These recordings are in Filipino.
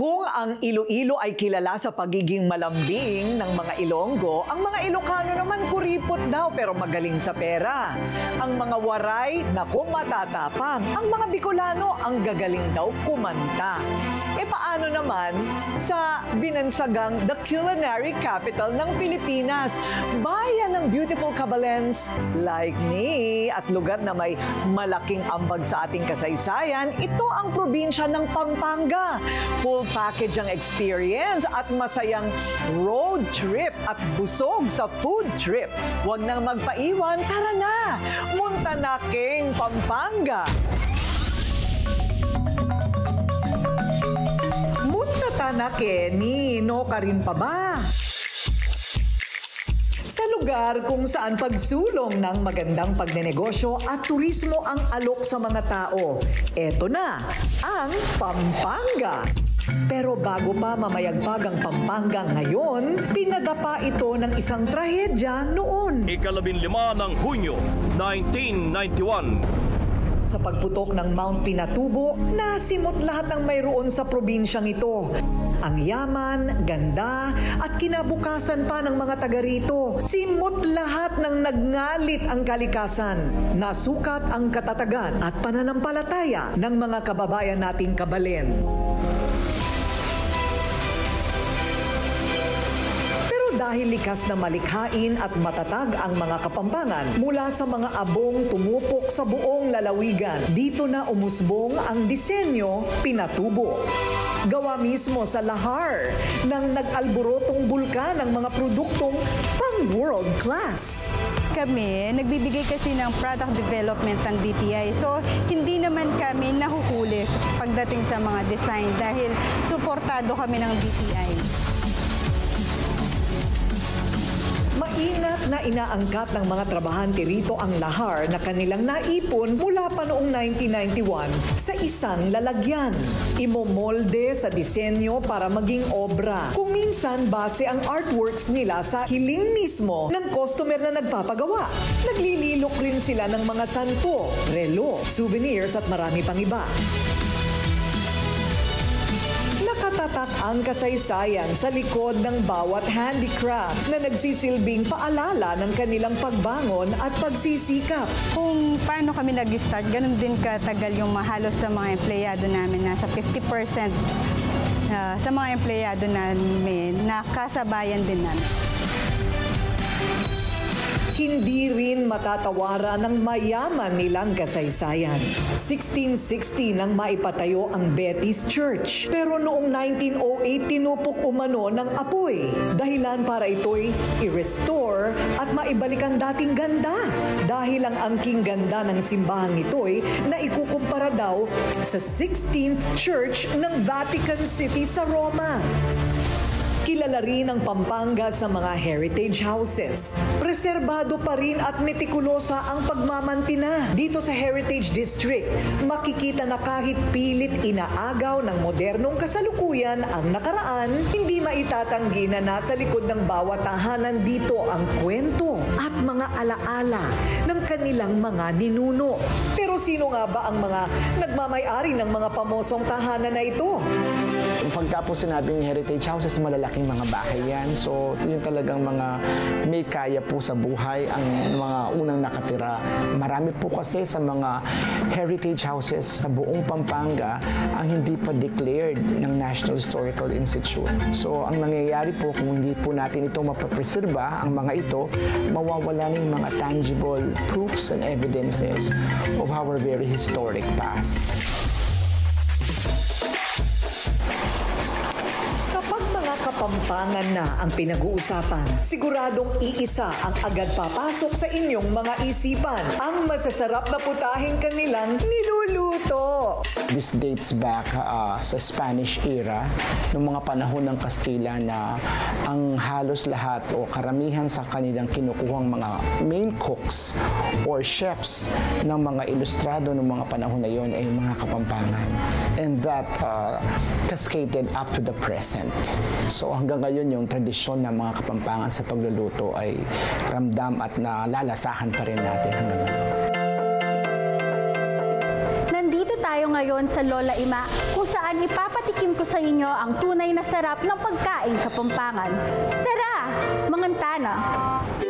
Kung ang Iloilo ay kilala sa pagiging malambing ng mga Ilonggo, ang mga Ilocano naman kuripot daw pero magaling sa pera. Ang mga Waray, naku matatapang. Ang mga Bicolano, ang gagaling daw kumanta. E paano naman sa binansagang the culinary capital ng Pilipinas? Bayan ng beautiful Cabalens like me at lugar na may malaking ambag sa ating kasaysayan, ito ang probinsya ng Pampanga. Full package ang experience at masayang road trip at busog sa food trip. Huwag nang magpaiwan, tara na! Muntanaking Pampanga! Muntatanake ni no ka rin pa ba? Sa lugar kung saan pagsulong ng magandang pagnenegosyo at turismo ang alok sa mga tao. Eto na, ang Pampanga. Pero bago pa mamayagpag ang Pampanga ngayon, pinadapa ito ng isang trahedya noon. Ika-15 ng Hunyo, 1991. Sa pagputok ng Mount Pinatubo, nasimot lahat ng mayroon sa probinsyang ito. Ang yaman, ganda, at kinabukasan pa ng mga taga rito. Simot lahat ng nagngalit ang kalikasan. Nasukat ang katatagan at pananampalataya ng mga kababayan nating Kabalen. Dahil likas na malikhain at matatag ang mga Kapampangan mula sa mga abong tumupok sa buong lalawigan, dito na umusbong ang disenyo Pinatubo. Gawa mismo sa lahar ng nag-alborotong bulkan ng mga produktong pang-world class. Kami, nagbibigay kasi ng product development ng DTI. So, hindi naman kami nahuhuli pagdating sa mga design dahil suportado kami ng DTI. Maingat na inaangkat ng mga trabahante rito ang lahar na kanilang naipon mula pa noong 1991 sa isang lalagyan. Imomolde sa disenyo para maging obra. Kung minsan base ang artworks nila sa hiling mismo ng customer na nagpapagawa. Naglililok rin sila ng mga santo, relo, souvenirs at marami pang iba. Nakatatak ang kasaysayan sa likod ng bawat handicraft na nagsisilbing paalala ng kanilang pagbangon at pagsisikap. Kung paano kami nag-start, ganun din katagal yung mahalos sa mga empleyado namin. Nasa 50% sa mga empleyado namin, nakasabayan din namin. Hindi rin matatawaran ng mayaman nilang kasaysayan. 1660 nang maipatayo ang Betty's Church. Pero noong 1908 tinupok umano ng apoy. Dahilan para ito'y i-restore at maibalik ang dating ganda. Dahil ang angking ganda ng simbahang ito'y naikukumpara daw sa 16th Church ng Vatican City sa Roma. Kilala rin ang Pampanga sa mga heritage houses. Preserbado pa rin at metikulosa ang pagmamantina. Dito sa Heritage District, makikita na kahit pilit inaagaw ng modernong kasalukuyan ang nakaraan, hindi maitatanggi na nasa likod ng bawat tahanan dito ang kwento at mga alaala ng kanilang mga ninuno. Pero sino nga ba ang mga nagmamay-ari ng mga pamosong tahanan na ito? Pagka po sinabing heritage houses, malalaking mga bahay yan. So, yun talagang mga may kaya po sa buhay ang mga unang nakatira. Marami po kasi sa mga heritage houses sa buong Pampanga ang hindi pa declared ng National Historical Institute. So, ang nangyayari po kung hindi po natin ito mapapreserba, ang mga ito, mawawala na yung mga tangible proofs and evidences of our very historic past. Kapampangan na ang pinag-uusapan. Siguradong iisa ang agad papasok sa inyong mga isipan. Ang masasarap na putahing kanilang niluluto. This dates back sa Spanish era, noong mga panahon ng Kastila na ang halos lahat o karamihan sa kanilang kinukuhang mga main cooks or chefs ng mga ilustrado ng mga panahon na yon ay mga Kapampangan. And that cascaded up to the present. So hanggang ngayon yung tradisyon ng mga Kapampangan sa pagluluto ay ramdam at nalalasahan pa rin natin hanggang ngayon. Nandito tayo ngayon sa Lola Ima kung saan dyan, ipapatikim ko sa inyo ang tunay na sarap ng pagkain Kapampangan. Tara, mangantana!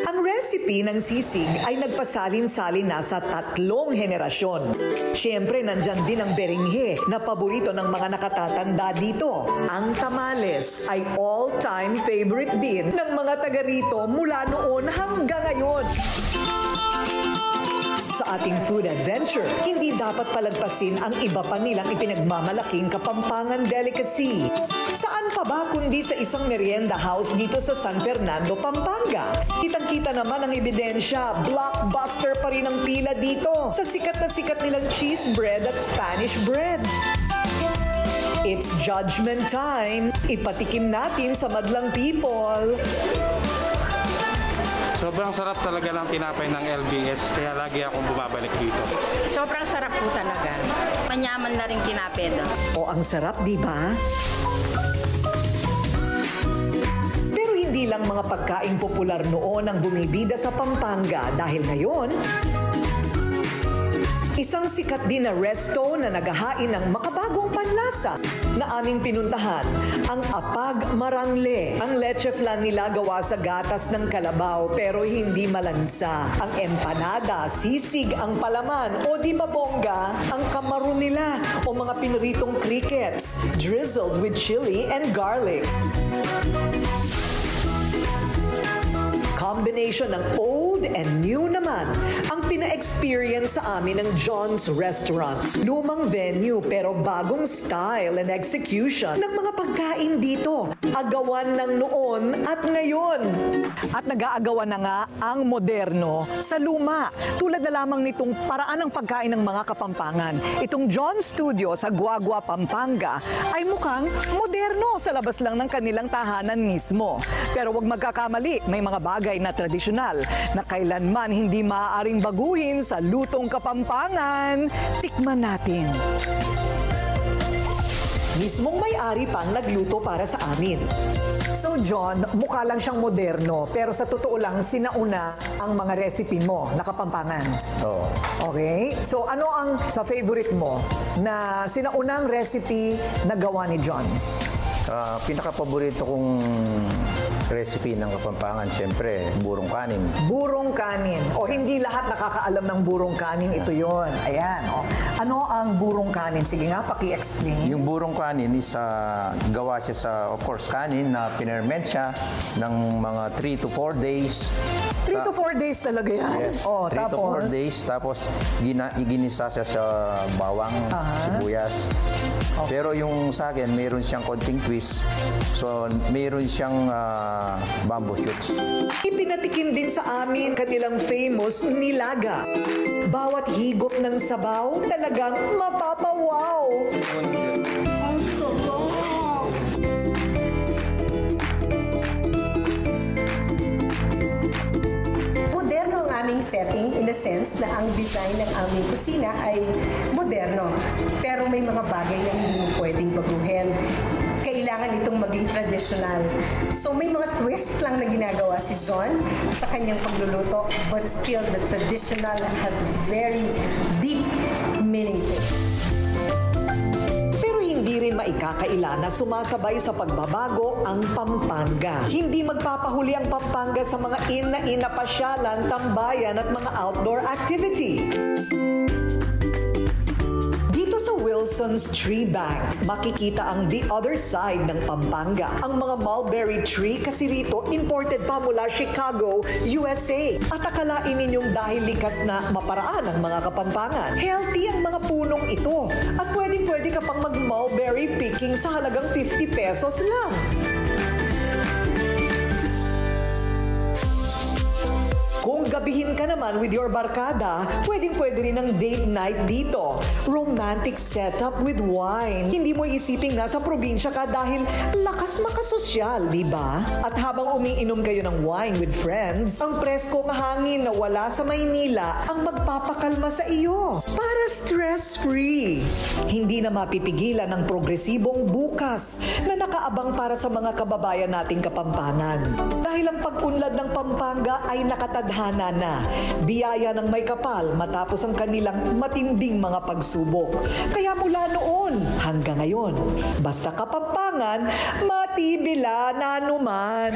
Ang recipe ng sisig ay nagpasalin-salin na sa 3 henerasyon. Siyempre, nandyan din ang berenghe na paborito ng mga nakatatanda dito. Ang tamales ay all-time favorite din ng mga taga rito mula noon hanggang ngayon. Sa ating food adventure, hindi dapat palagpasin ang iba pa nilang ipinagmamalaking Kapampangan delicacy. Saan pa ba kundi sa isang merienda house dito sa San Fernando, Pampanga? Kitang-kita naman ang ebidensya, blockbuster pa rin ang pila dito sa sikat na sikat nilang cheese bread at Spanish bread. It's judgment time. Ipatikim natin sa madlang people. Sobrang sarap talaga ng tinapay ng LBS, kaya lagi akong bumabalik dito. Sobrang sarap po talaga. Manyaman na rin tinapay doon. O ang sarap, di ba? Pero hindi lang mga pagkain popular noon ang bumibida sa Pampanga dahil ngayon, isang sikat din na resto na naghahain ng makabagong panlasa na aming pinuntahan, ang Apag Marangle. Ang leche flan nila gawa sa gatas ng kalabaw pero hindi malansa. Ang empanada, sisig ang palaman o di mabongga, ang kamaron nila o mga pinuritong crickets, drizzled with chili and garlic. Combination ng old and new naman ang pina-experience sa amin ng John's Restaurant. Lumang venue pero bagong style and execution ng mga pagkain dito. Agawan ng noon at ngayon. At nag-aagawan na nga ang moderno sa luma. Tulad na lamang nitong paraan ng pagkain ng mga Kapampangan. Itong John Studio sa Guagua, Pampanga ay mukhang moderno sa labas lang ng kanilang tahanan mismo. Pero wag magkakamali, may mga bagay na tradisyonal na kailanman hindi maaaring baguhin sa lutong Kapampangan. Tikman natin. Mismong may-ari pang nagluto para sa amin. So John, mukha lang siyang moderno, pero sa totoo lang, sinauna ang mga recipe mo na Kapampangan. Oo. Okay? So ano ang sa favorite mo na sinaunang recipe na gawa ni John? Pinaka-paborito kong recipe ng Kapampangan, siyempre, burong kanin. Burong kanin. O hindi lahat nakakaalam ng burong kanin, ito yon. Ayan. O. Ano ang burong kanin? Sige nga, paki-explain. Yung burong kanin is gawa siya sa, of course, kanin na pinerment siya ng mga 3 to 4 days. 3 to 4 days talaga yan? Yes. O, 3 to 4 days. Tapos, iginisa siya sa bawang, sibuyas. Okay. Pero yung sa akin, mayroon siyang konting twist. So, mayroon siyang bamboo shoots. Ipinatikim din sa amin kanilang famous nilaga. Bawat higop ng sabaw, talagang mapapawaw. Moderno ang aming setting in the sense na ang design ng aming kusina ay moderno. Pero may mga bagay na hindi mo pwedeng baguhin. Kailangan itong maging traditional. So may mga twist lang na ginagawa si John sa kanyang pagluluto, but still the traditional has very deep meaning to it. Pero hindi rin maikakaila na sumasabay sa pagbabago ang Pampanga. Hindi magpapahuli ang Pampanga sa mga ina pasyalan, tambayan at mga outdoor activity. Sa Wilson's Tree Bank, makikita ang the other side ng Pampanga. Ang mga mulberry tree kasi rito imported pa mula Chicago, USA. At akalain ninyong dahil likas na maparaan ang mga Kapampangan. Healthy ang mga punong ito. At pwede ka pang mag-mulberry picking sa halagang 50 pesos lang. Kung gabihin ka naman with your barkada, pwede rin ang date night dito. Romantic setup with wine. Hindi mo isiping nasa probinsya ka dahil lakas makasosyal, di ba? At habang umiinom kayo ng wine with friends, ang preskong hangin na wala sa Maynila ang magpapakalma sa iyo. Para stress-free. Hindi na mapipigilan ang progresibong bukas na nakaabang para sa mga kababayan nating Kapampangan. Dahil ang pag-unlad ng Pampanga ay nakatadhana na. Biyaya ng may kapal matapos ang kanilang matinding mga pagsulong. pagsubok. Kaya mula noon hanggang ngayon, basta Kapampangan, matibila na anuman.